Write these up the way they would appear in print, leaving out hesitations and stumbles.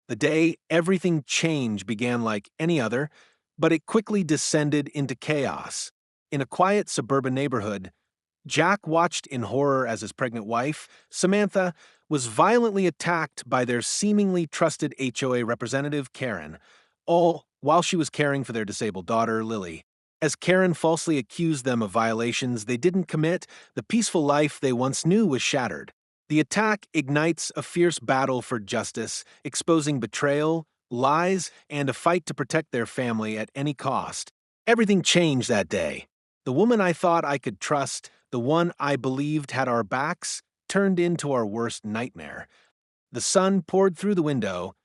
The day everything changed began like any other, but it quickly descended into chaos. In a quiet suburban neighborhood, Jack watched in horror as his pregnant wife, Samantha, was violently attacked by their seemingly trusted HOA representative, Karen, all while she was caring for their disabled daughter, Lily. As Karen falsely accused them of violations they didn't commit, the peaceful life they once knew was shattered. The attack ignites a fierce battle for justice, exposing betrayal, lies, and a fight to protect their family at any cost. Everything changed that day. The woman I thought I could trust, the one I believed had our backs, turned into our worst nightmare. The sun poured through the window,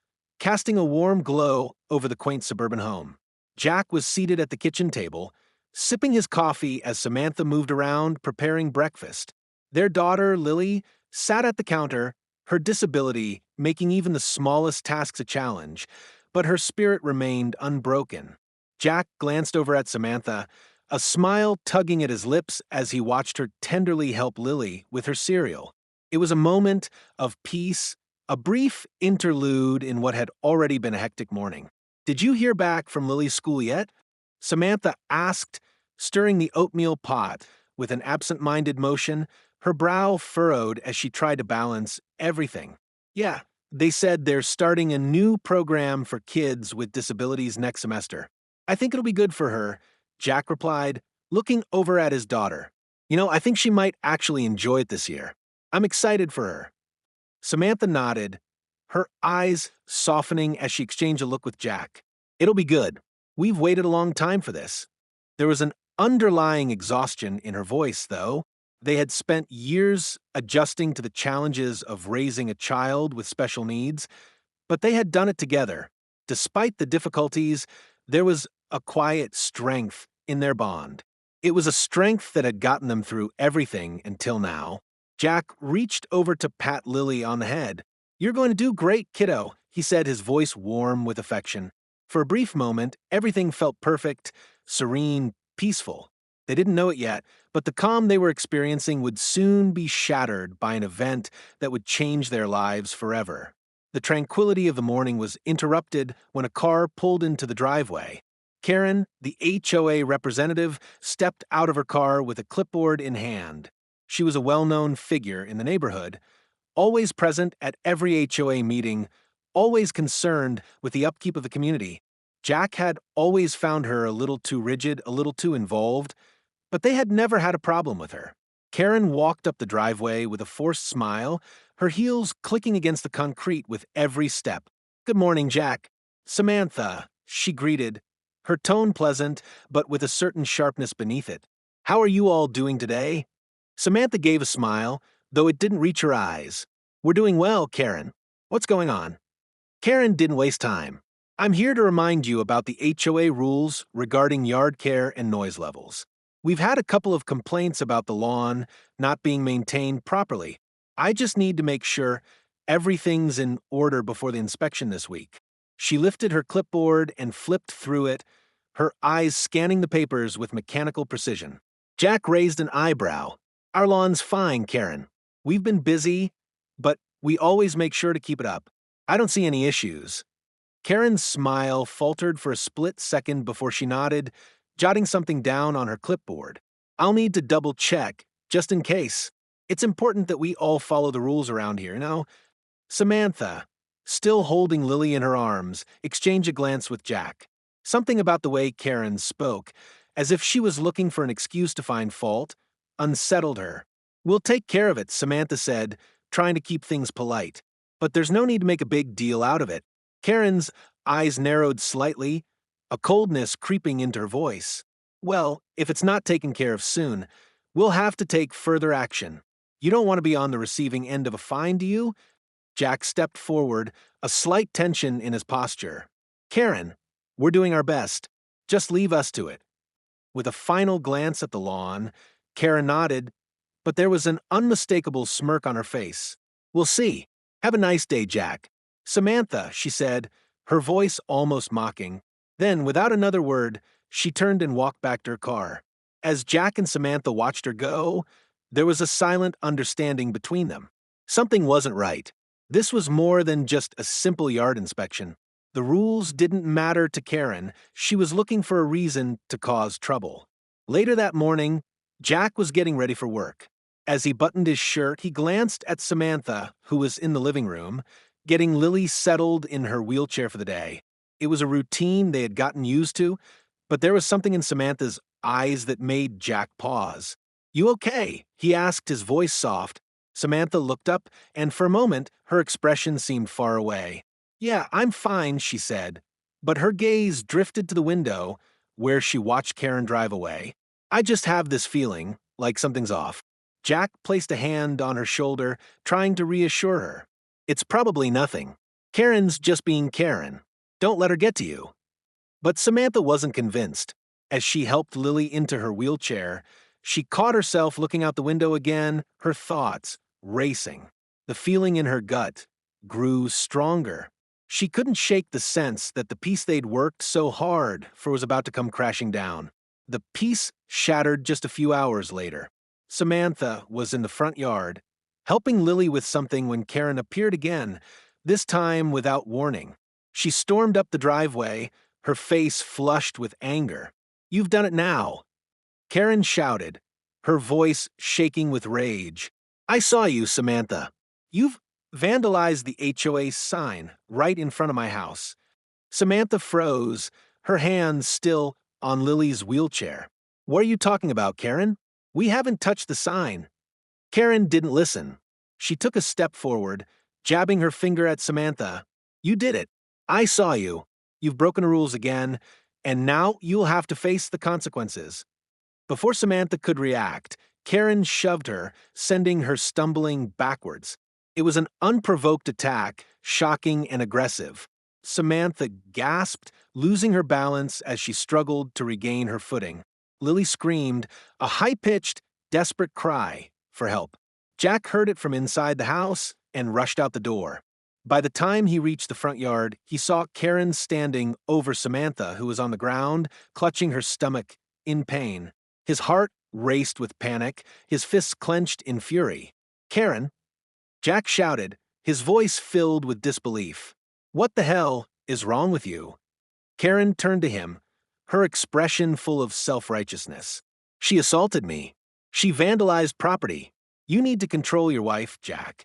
casting a warm glow over the quaint suburban home. Jack was seated at the kitchen table, sipping his coffee as Samantha moved around preparing breakfast. Their daughter, Lily, sat at the counter, her disability making even the smallest tasks a challenge, but her spirit remained unbroken. Jack glanced over at Samantha, a smile tugging at his lips as he watched her tenderly help Lily with her cereal. It was a moment of peace, a brief interlude in what had already been a hectic morning. "Did you hear back from Lily's school yet?" Samantha asked, stirring the oatmeal pot with an absent-minded motion, her brow furrowed as she tried to balance everything. "Yeah, they said they're starting a new program for kids with disabilities next semester. I think it'll be good for her," Jack replied, looking over at his daughter. I think she might actually enjoy it this year. I'm excited for her." Samantha nodded, her eyes softening as she exchanged a look with Jack. "It'll be good. We've waited a long time for this." There was an underlying exhaustion in her voice, though. They had spent years adjusting to the challenges of raising a child with special needs, but they had done it together. Despite the difficulties, there was a quiet strength in their bond. It was a strength that had gotten them through everything until now. Jack reached over to pat Lily on the head. "You're going to do great, kiddo," he said, his voice warm with affection. For a brief moment, everything felt perfect, serene, peaceful. They didn't know it yet, but the calm they were experiencing would soon be shattered by an event that would change their lives forever. The tranquility of the morning was interrupted when a car pulled into the driveway. Karen, the HOA representative, stepped out of her car with a clipboard in hand. She was a well-known figure in the neighborhood, always present at every HOA meeting, always concerned with the upkeep of the community. Jack had always found her a little too rigid, a little too involved, but they had never had a problem with her. Karen walked up the driveway with a forced smile, her heels clicking against the concrete with every step. "Good morning, Jack." "Samantha," she greeted, her tone pleasant, but with a certain sharpness beneath it. "How are you all doing today?" Samantha gave a smile, though it didn't reach her eyes. "We're doing well, Karen. What's going on?" Karen didn't waste time. "I'm here to remind you about the HOA rules regarding yard care and noise levels. We've had a couple of complaints about the lawn not being maintained properly. I just need to make sure everything's in order before the inspection this week." She lifted her clipboard and flipped through it, her eyes scanning the papers with mechanical precision. Jack raised an eyebrow. "Our lawn's fine, Karen. We've been busy, but we always make sure to keep it up. I don't see any issues." Karen's smile faltered for a split second before she nodded, jotting something down on her clipboard. "I'll need to double-check, just in case. It's important that we all follow the rules around here, Samantha, still holding Lily in her arms, exchanged a glance with Jack. Something about the way Karen spoke, as if she was looking for an excuse to find fault, unsettled her. "We'll take care of it," Samantha said, trying to keep things polite. "But there's no need to make a big deal out of it." Karen's eyes narrowed slightly, a coldness creeping into her voice. "Well, if it's not taken care of soon, we'll have to take further action. You don't want to be on the receiving end of a fine, do you?" Jack stepped forward, a slight tension in his posture. "Karen, we're doing our best. Just leave us to it." With a final glance at the lawn, Karen nodded, but there was an unmistakable smirk on her face. "We'll see. Have a nice day, Jack." "Samantha," she said, her voice almost mocking. Then, without another word, she turned and walked back to her car. As Jack and Samantha watched her go, there was a silent understanding between them. Something wasn't right. This was more than just a simple yard inspection. The rules didn't matter to Karen. She was looking for a reason to cause trouble. Later that morning, Jack was getting ready for work. As he buttoned his shirt, he glanced at Samantha, who was in the living room, getting Lily settled in her wheelchair for the day. It was a routine they had gotten used to, but there was something in Samantha's eyes that made Jack pause. "You okay?" he asked, his voice soft. Samantha looked up, and for a moment, her expression seemed far away. "Yeah, I'm fine," she said. But her gaze drifted to the window, where she watched Karen drive away. "I just have this feeling, like something's off." Jack placed a hand on her shoulder, trying to reassure her. "It's probably nothing. Karen's just being Karen. Don't let her get to you." But Samantha wasn't convinced. As she helped Lily into her wheelchair, she caught herself looking out the window again, her thoughts racing. The feeling in her gut grew stronger. She couldn't shake the sense that the peace they'd worked so hard for was about to come crashing down. The peace shattered just a few hours later. Samantha was in the front yard, helping Lily with something when Karen appeared again, this time without warning. She stormed up the driveway, her face flushed with anger. "You've done it now!" Karen shouted, her voice shaking with rage. "I saw you, Samantha. You've vandalized the HOA sign right in front of my house." Samantha froze, her hands still on Lily's wheelchair. "What are you talking about, Karen? We haven't touched the sign." Karen didn't listen. She took a step forward, jabbing her finger at Samantha. "You did it. I saw you. You've broken the rules again, and now you'll have to face the consequences." Before Samantha could react, Karen shoved her, sending her stumbling backwards. It was an unprovoked attack, shocking and aggressive. Samantha gasped, losing her balance as she struggled to regain her footing. Lily screamed, a high-pitched, desperate cry for help. Jack heard it from inside the house and rushed out the door. By the time he reached the front yard, he saw Karen standing over Samantha, who was on the ground, clutching her stomach in pain. His heart raced with panic, his fists clenched in fury. "Karen!" Jack shouted, his voice filled with disbelief. "What the hell is wrong with you?" Karen turned to him, her expression full of self-righteousness. "She assaulted me. She vandalized property. You need to control your wife, Jack."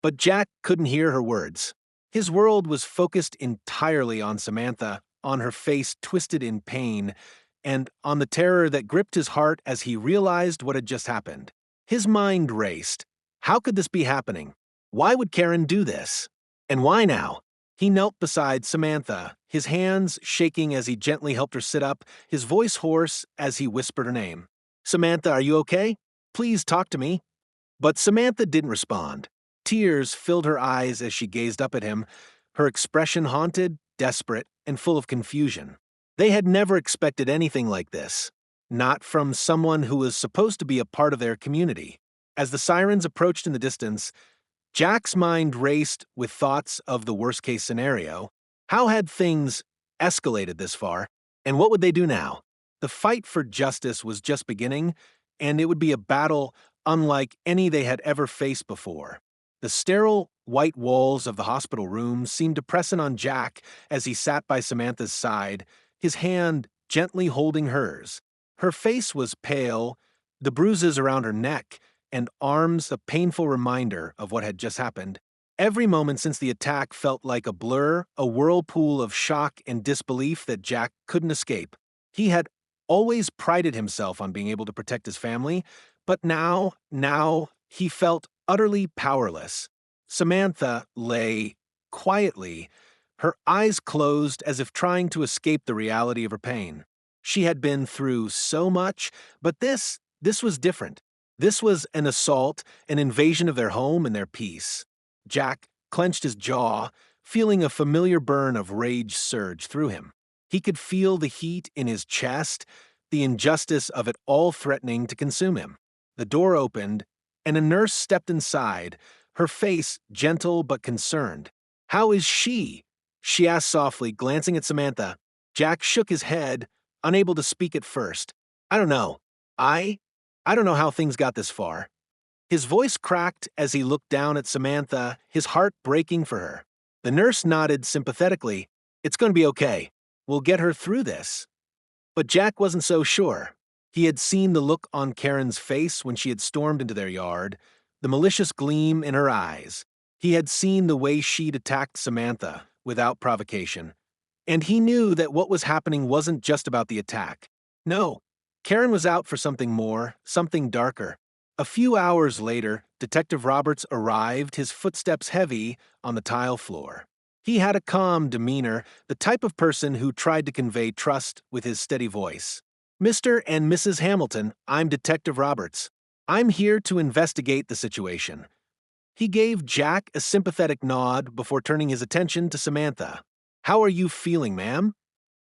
But Jack couldn't hear her words. His world was focused entirely on Samantha, on her face twisted in pain, and on the terror that gripped his heart as he realized what had just happened. His mind raced. How could this be happening? Why would Karen do this? And why now? He knelt beside Samantha, his hands shaking as he gently helped her sit up, his voice hoarse as he whispered her name. "Samantha, are you okay? Please talk to me." But Samantha didn't respond. Tears filled her eyes as she gazed up at him, her expression haunted, desperate, and full of confusion. They had never expected anything like this, not from someone who was supposed to be a part of their community. As the sirens approached in the distance, Jack's mind raced with thoughts of the worst-case scenario. How had things escalated this far, and what would they do now? The fight for justice was just beginning, and it would be a battle unlike any they had ever faced before. The sterile, white walls of the hospital room seemed to press in on Jack as he sat by Samantha's side, his hand gently holding hers. Her face was pale, the bruises around her neck and arms a painful reminder of what had just happened. Every moment since the attack felt like a blur, a whirlpool of shock and disbelief that Jack couldn't escape. He had always prided himself on being able to protect his family, but now he felt utterly powerless. Samantha lay quietly, her eyes closed as if trying to escape the reality of her pain. She had been through so much, but this was different. This was an assault, an invasion of their home and their peace. Jack clenched his jaw, feeling a familiar burn of rage surge through him. He could feel the heat in his chest, the injustice of it all threatening to consume him. The door opened, and a nurse stepped inside, her face gentle but concerned. "How is she?" she asked softly, glancing at Samantha. Jack shook his head, unable to speak at first. "I don't know. I don't know how things got this far." His voice cracked as he looked down at Samantha, his heart breaking for her. The nurse nodded sympathetically. It's going to be okay. We'll get her through this. But Jack wasn't so sure. He had seen the look on Karen's face when she had stormed into their yard, the malicious gleam in her eyes. He had seen the way she'd attacked Samantha without provocation. And he knew that what was happening wasn't just about the attack. No, Karen was out for something more, something darker. A few hours later, Detective Roberts arrived, his footsteps heavy on the tile floor. He had a calm demeanor, the type of person who tried to convey trust with his steady voice. Mr. and Mrs. Hamilton, I'm Detective Roberts. I'm here to investigate the situation. He gave Jack a sympathetic nod before turning his attention to Samantha. How are you feeling, ma'am?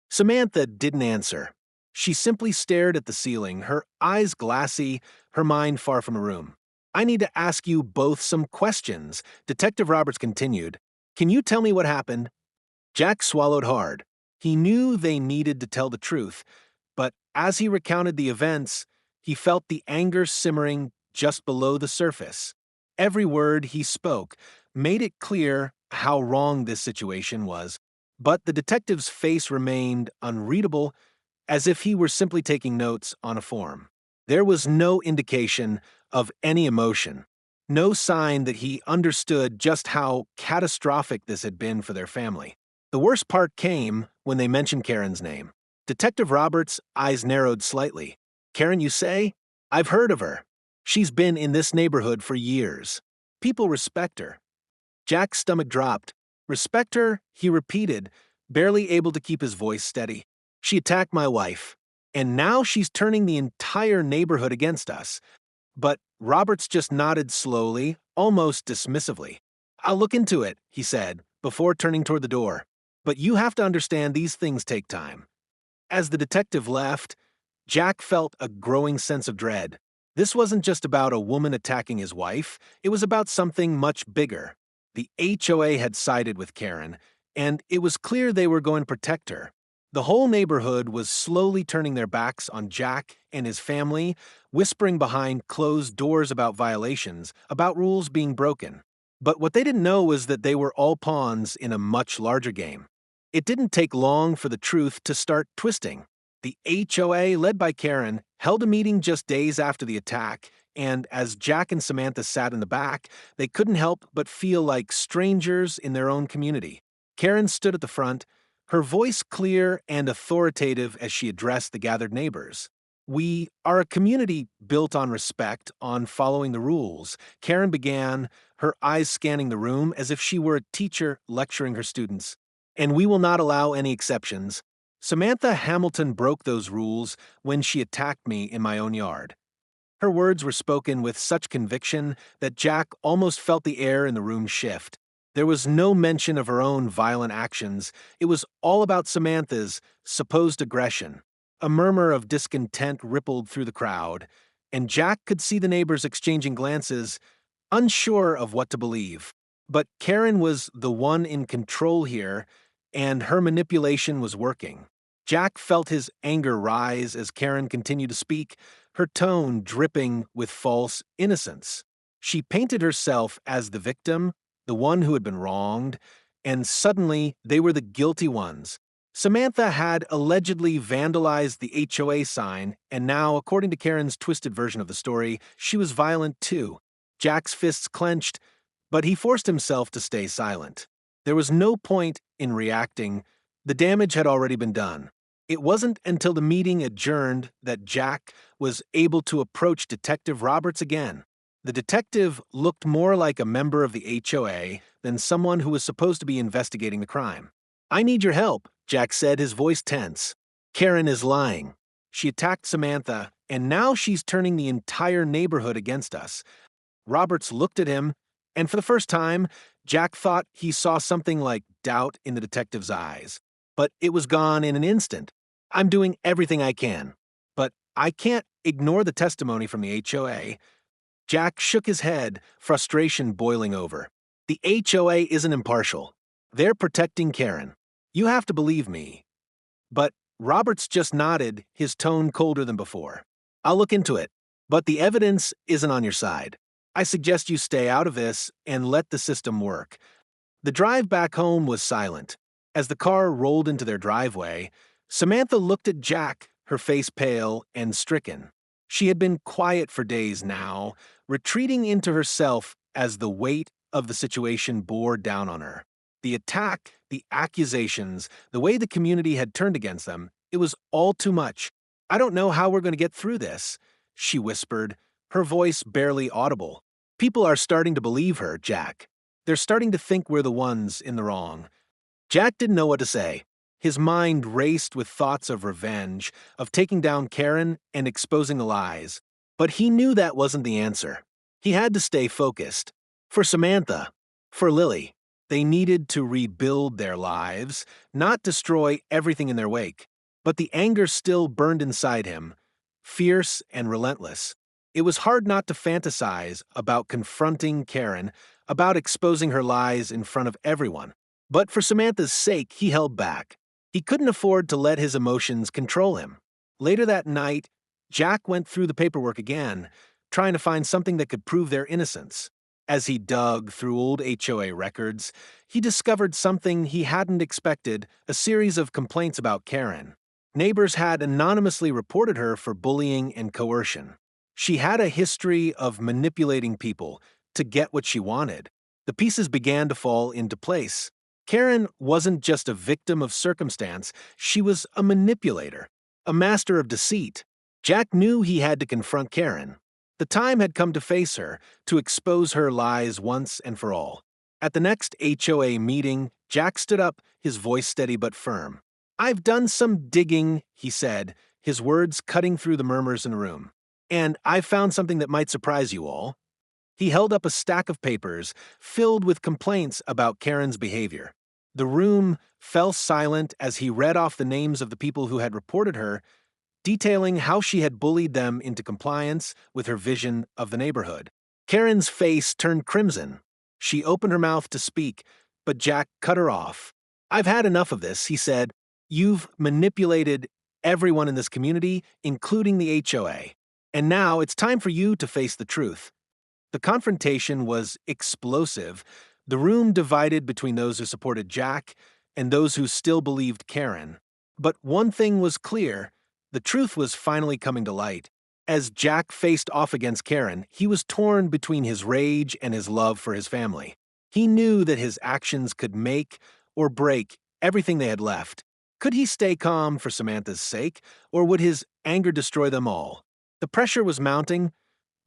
Samantha didn't answer. She simply stared at the ceiling, her eyes glassy, her mind far from a room. I need to ask you both some questions, Detective Roberts continued. Can you tell me what happened? Jack swallowed hard. He knew they needed to tell the truth, but as he recounted the events, he felt the anger simmering just below the surface. Every word he spoke made it clear how wrong this situation was, but the detective's face remained unreadable, as if he were simply taking notes on a form. There was no indication of any emotion, no sign that he understood just how catastrophic this had been for their family. The worst part came when they mentioned Karen's name. Detective Roberts' eyes narrowed slightly. Karen, you say? I've heard of her. She's been in this neighborhood for years. People respect her. Jack's stomach dropped. Respect her, he repeated, barely able to keep his voice steady. She attacked my wife, and now she's turning the entire neighborhood against us. But Roberts just nodded slowly, almost dismissively. I'll look into it, he said, before turning toward the door. But you have to understand these things take time. As the detective left, Jack felt a growing sense of dread. This wasn't just about a woman attacking his wife, it was about something much bigger. The HOA had sided with Karen, and it was clear they were going to protect her. The whole neighborhood was slowly turning their backs on Jack and his family, whispering behind closed doors about violations, about rules being broken. But what they didn't know was that they were all pawns in a much larger game. It didn't take long for the truth to start twisting. The HOA, led by Karen, held a meeting just days after the attack, and as Jack and Samantha sat in the back, they couldn't help but feel like strangers in their own community. Karen stood at the front, her voice clear and authoritative as she addressed the gathered neighbors. We are a community built on respect, on following the rules, Karen began, her eyes scanning the room as if she were a teacher lecturing her students. And we will not allow any exceptions. Samantha Hamilton broke those rules when she attacked me in my own yard. Her words were spoken with such conviction that Jack almost felt the air in the room shift. There was no mention of her own violent actions. It was all about Samantha's supposed aggression. A murmur of discontent rippled through the crowd, and Jack could see the neighbors exchanging glances, unsure of what to believe. But Karen was the one in control here, and her manipulation was working. Jack felt his anger rise as Karen continued to speak, her tone dripping with false innocence. She painted herself as the victim, the one who had been wronged, and suddenly they were the guilty ones. Samantha had allegedly vandalized the HOA sign, and now, according to Karen's twisted version of the story, she was violent too. Jack's fists clenched, but he forced himself to stay silent. There was no point in reacting. The damage had already been done. It wasn't until the meeting adjourned that Jack was able to approach Detective Roberts again. The detective looked more like a member of the HOA than someone who was supposed to be investigating the crime. I need your help, Jack said, his voice tense. Karen is lying. She attacked Samantha, and now she's turning the entire neighborhood against us. Roberts looked at him, and for the first time, Jack thought he saw something like doubt in the detective's eyes. But it was gone in an instant. I'm doing everything I can. But I can't ignore the testimony from the HOA. Jack shook his head, frustration boiling over. The HOA isn't impartial. They're protecting Karen. You have to believe me. But Roberts just nodded, his tone colder than before. I'll look into it. But the evidence isn't on your side. I suggest you stay out of this and let the system work. The drive back home was silent. As the car rolled into their driveway, Samantha looked at Jack, her face pale and stricken. She had been quiet for days now, retreating into herself as the weight of the situation bore down on her. The attack, the accusations, the way the community had turned against them, it was all too much. I don't know how we're going to get through this, she whispered, her voice barely audible. People are starting to believe her, Jack. They're starting to think we're the ones in the wrong. Jack didn't know what to say. His mind raced with thoughts of revenge, of taking down Karen and exposing the lies. But he knew that wasn't the answer. He had to stay focused. For Samantha, for Lily, they needed to rebuild their lives, not destroy everything in their wake. But the anger still burned inside him, fierce and relentless. It was hard not to fantasize about confronting Karen, about exposing her lies in front of everyone. But for Samantha's sake, he held back. He couldn't afford to let his emotions control him. Later that night, Jack went through the paperwork again, trying to find something that could prove their innocence. As he dug through old HOA records, he discovered something he hadn't expected: a series of complaints about Karen. Neighbors had anonymously reported her for bullying and coercion. She had a history of manipulating people to get what she wanted. The pieces began to fall into place. Karen wasn't just a victim of circumstance, she was a manipulator, a master of deceit. Jack knew he had to confront Karen. The time had come to face her, to expose her lies once and for all. At the next HOA meeting, Jack stood up, his voice steady but firm. "I've done some digging," he said, his words cutting through the murmurs in the room. "And I've found something that might surprise you all." He held up a stack of papers filled with complaints about Karen's behavior. The room fell silent as he read off the names of the people who had reported her, detailing how she had bullied them into compliance with her vision of the neighborhood. Karen's face turned crimson. She opened her mouth to speak, but Jack cut her off. "I've had enough of this," he said. "You've manipulated everyone in this community, including the HOA. And now it's time for you to face the truth." The confrontation was explosive, the room divided between those who supported Jack and those who still believed Karen. But one thing was clear: the truth was finally coming to light. As Jack faced off against Karen, he was torn between his rage and his love for his family. He knew that his actions could make or break everything they had left. Could he stay calm for Samantha's sake, or would his anger destroy them all? The pressure was mounting,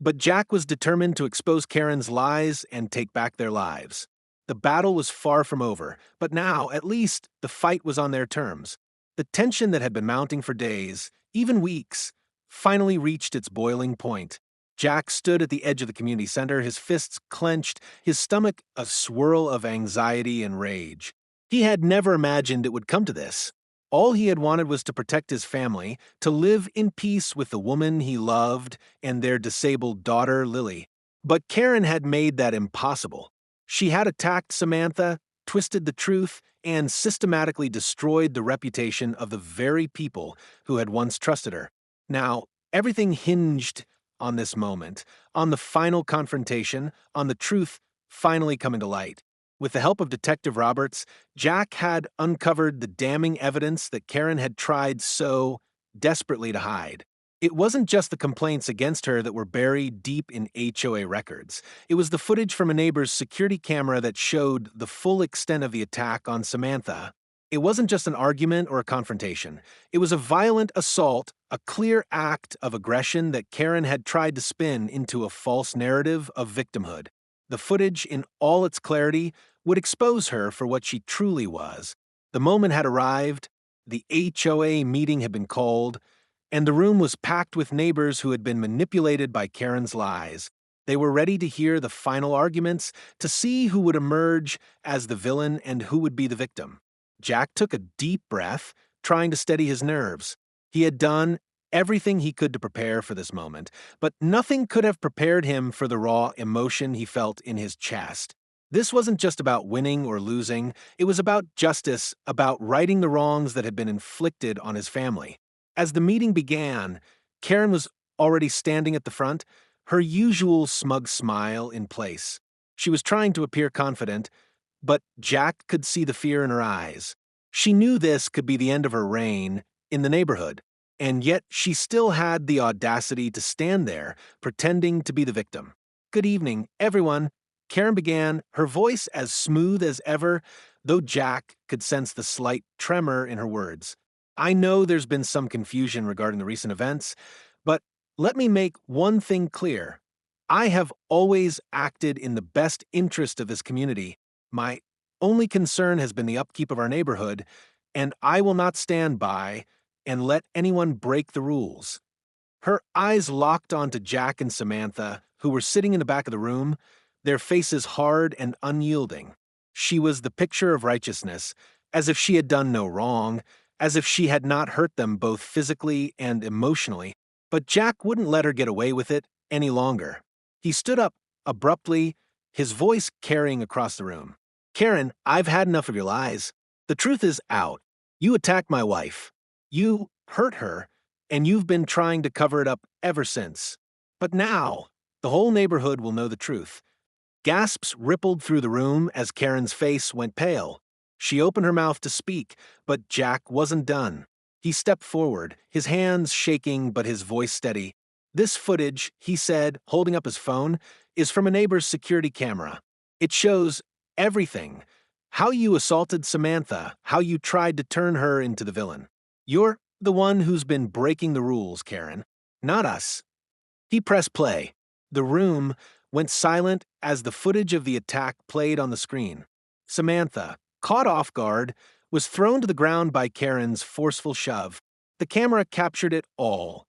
but Jack was determined to expose Karen's lies and take back their lives. The battle was far from over, but now, at least, the fight was on their terms. The tension that had been mounting for days, even weeks, finally reached its boiling point. Jack stood at the edge of the community center, his fists clenched, his stomach a swirl of anxiety and rage. He had never imagined it would come to this. All he had wanted was to protect his family, to live in peace with the woman he loved and their disabled daughter, Lily. But Karen had made that impossible. She had attacked Samantha, twisted the truth, and systematically destroyed the reputation of the very people who had once trusted her. Now, everything hinged on this moment, on the final confrontation, on the truth finally coming to light. With the help of Detective Roberts, Jack had uncovered the damning evidence that Karen had tried so desperately to hide. It wasn't just the complaints against her that were buried deep in HOA records. It was the footage from a neighbor's security camera that showed the full extent of the attack on Samantha. It wasn't just an argument or a confrontation. It was a violent assault, a clear act of aggression that Karen had tried to spin into a false narrative of victimhood. The footage, in all its clarity, would expose her for what she truly was. The moment had arrived, the HOA meeting had been called, and the room was packed with neighbors who had been manipulated by Karen's lies. They were ready to hear the final arguments, to see who would emerge as the villain and who would be the victim. Jack took a deep breath, trying to steady his nerves. He had done everything he could to prepare for this moment, but nothing could have prepared him for the raw emotion he felt in his chest. This wasn't just about winning or losing, it was about justice, about righting the wrongs that had been inflicted on his family. As the meeting began, Karen was already standing at the front, her usual smug smile in place. She was trying to appear confident, but Jack could see the fear in her eyes. She knew this could be the end of her reign in the neighborhood, and yet she still had the audacity to stand there, pretending to be the victim. "Good evening, everyone," Karen began, her voice as smooth as ever, though Jack could sense the slight tremor in her words. "I know there's been some confusion regarding the recent events, but let me make one thing clear. I have always acted in the best interest of this community. My only concern has been the upkeep of our neighborhood, and I will not stand by and let anyone break the rules." Her eyes locked onto Jack and Samantha, who were sitting in the back of the room, their faces hard and unyielding. She was the picture of righteousness, as if she had done no wrong, as if she had not hurt them both physically and emotionally, but Jack wouldn't let her get away with it any longer. He stood up abruptly, his voice carrying across the room. "Karen, I've had enough of your lies. The truth is out. You attacked my wife. You hurt her, and you've been trying to cover it up ever since. But now, the whole neighborhood will know the truth." Gasps rippled through the room as Karen's face went pale. She opened her mouth to speak, but Jack wasn't done. He stepped forward, his hands shaking but his voice steady. "This footage," he said, holding up his phone, "is from a neighbor's security camera. It shows everything. How you assaulted Samantha, how you tried to turn her into the villain. You're the one who's been breaking the rules, Karen, not us." He pressed play. The room went silent as the footage of the attack played on the screen. Samantha, caught off guard, was thrown to the ground by Karen's forceful shove. The camera captured it all.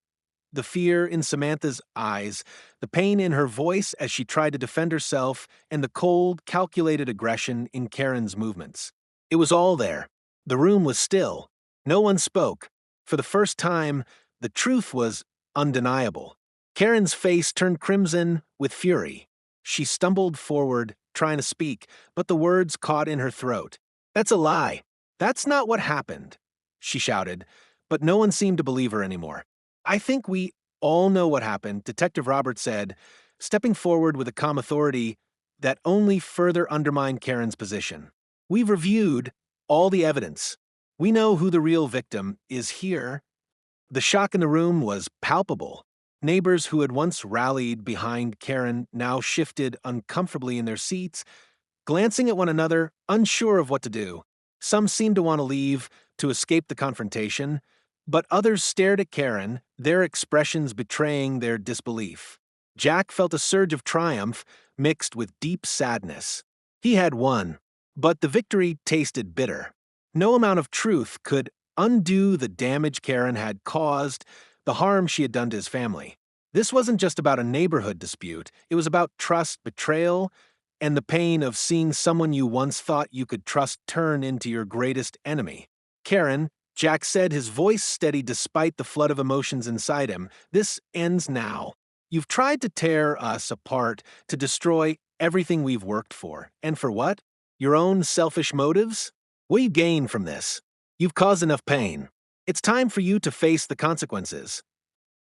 The fear in Samantha's eyes, the pain in her voice as she tried to defend herself, and the cold, calculated aggression in Karen's movements. It was all there. The room was still. No one spoke. For the first time, the truth was undeniable. Karen's face turned crimson with fury. She stumbled forward, trying to speak, but the words caught in her throat. "That's a lie. That's not what happened," she shouted, but no one seemed to believe her anymore. "I think we all know what happened," Detective Roberts said, stepping forward with a calm authority that only further undermined Karen's position. "We've reviewed all the evidence. We know who the real victim is here." The shock in the room was palpable. Neighbors who had once rallied behind Karen now shifted uncomfortably in their seats, glancing at one another, unsure of what to do. Some seemed to want to leave to escape the confrontation, but others stared at Karen, their expressions betraying their disbelief. Jack felt a surge of triumph mixed with deep sadness. He had won, but the victory tasted bitter. No amount of truth could undo the damage Karen had caused, the harm she had done to his family. This wasn't just about a neighborhood dispute, it was about trust, betrayal, and the pain of seeing someone you once thought you could trust turn into your greatest enemy. "Karen," Jack said, his voice steady despite the flood of emotions inside him, "this ends now. You've tried to tear us apart, to destroy everything we've worked for. And for what? Your own selfish motives? What do you gain from this? You've caused enough pain. It's time for you to face the consequences."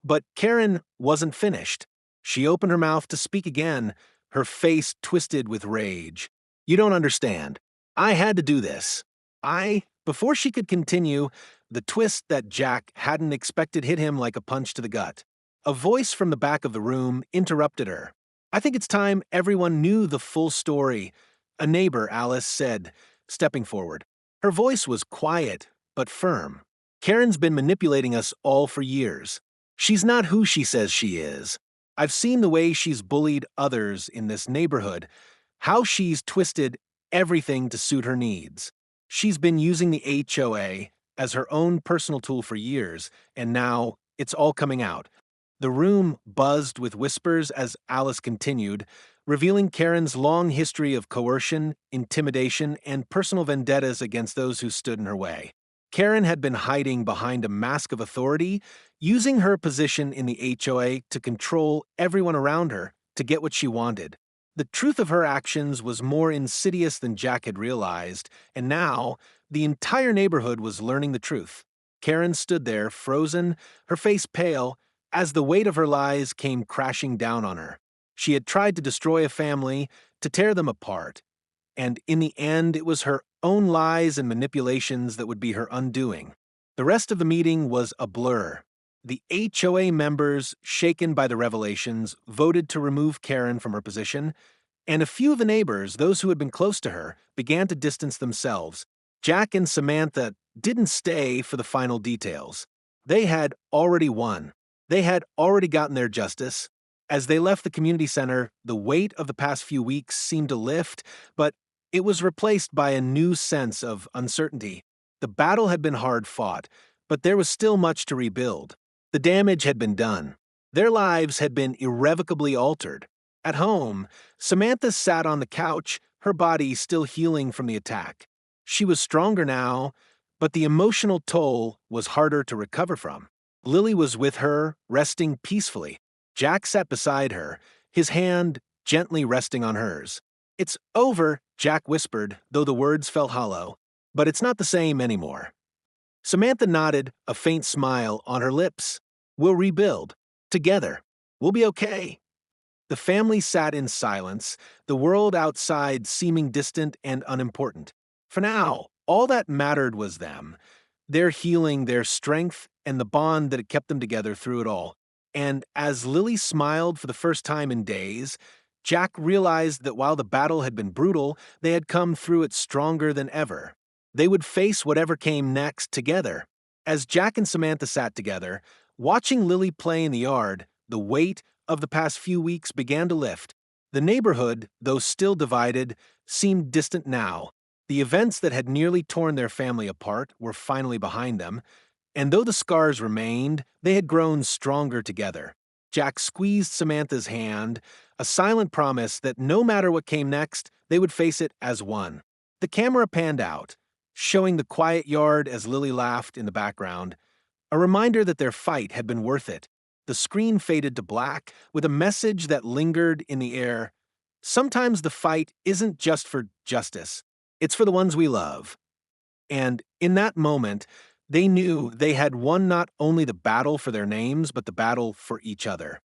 But Karen wasn't finished. She opened her mouth to speak again, her face twisted with rage. "You don't understand. I had to do this. Before she could continue, the twist that Jack hadn't expected hit him like a punch to the gut. A voice from the back of the room interrupted her. "I think it's time everyone knew the full story," a neighbor, Alice, said, stepping forward. Her voice was quiet, but firm. "Karen's been manipulating us all for years. She's not who she says she is. I've seen the way she's bullied others in this neighborhood, how she's twisted everything to suit her needs. She's been using the HOA as her own personal tool for years, and now it's all coming out." The room buzzed with whispers as Alice continued, revealing Karen's long history of coercion, intimidation, and personal vendettas against those who stood in her way. Karen had been hiding behind a mask of authority, using her position in the HOA to control everyone around her to get what she wanted. The truth of her actions was more insidious than Jack had realized, and now the entire neighborhood was learning the truth. Karen stood there, frozen, her face pale, as the weight of her lies came crashing down on her. She had tried to destroy a family, to tear them apart, and in the end, it was her own lies and manipulations that would be her undoing. The rest of the meeting was a blur. The HOA members, shaken by the revelations, voted to remove Karen from her position, and a few of the neighbors, those who had been close to her, began to distance themselves. Jack and Samantha didn't stay for the final details. They had already won. They had already gotten their justice. As they left the community center, the weight of the past few weeks seemed to lift, but it was replaced by a new sense of uncertainty. The battle had been hard fought, but there was still much to rebuild. The damage had been done. Their lives had been irrevocably altered. At home, Samantha sat on the couch, her body still healing from the attack. She was stronger now, but the emotional toll was harder to recover from. Lily was with her, resting peacefully. Jack sat beside her, his hand gently resting on hers. "It's over," Jack whispered, though the words felt hollow. "But it's not the same anymore." Samantha nodded, a faint smile on her lips. "We'll rebuild. Together. We'll be okay." The family sat in silence, the world outside seeming distant and unimportant. For now, all that mattered was them, their healing, their strength, and the bond that had kept them together through it all. And as Lily smiled for the first time in days, Jack realized that while the battle had been brutal, they had come through it stronger than ever. They would face whatever came next together. As Jack and Samantha sat together, watching Lily play in the yard, the weight of the past few weeks began to lift. The neighborhood, though still divided, seemed distant now. The events that had nearly torn their family apart were finally behind them, and though the scars remained, they had grown stronger together. Jack squeezed Samantha's hand, a silent promise that no matter what came next, they would face it as one. The camera panned out, showing the quiet yard as Lily laughed in the background, a reminder that their fight had been worth it. The screen faded to black, with a message that lingered in the air. Sometimes the fight isn't just for justice, it's for the ones we love. And in that moment, they knew they had won not only the battle for their names, but the battle for each other.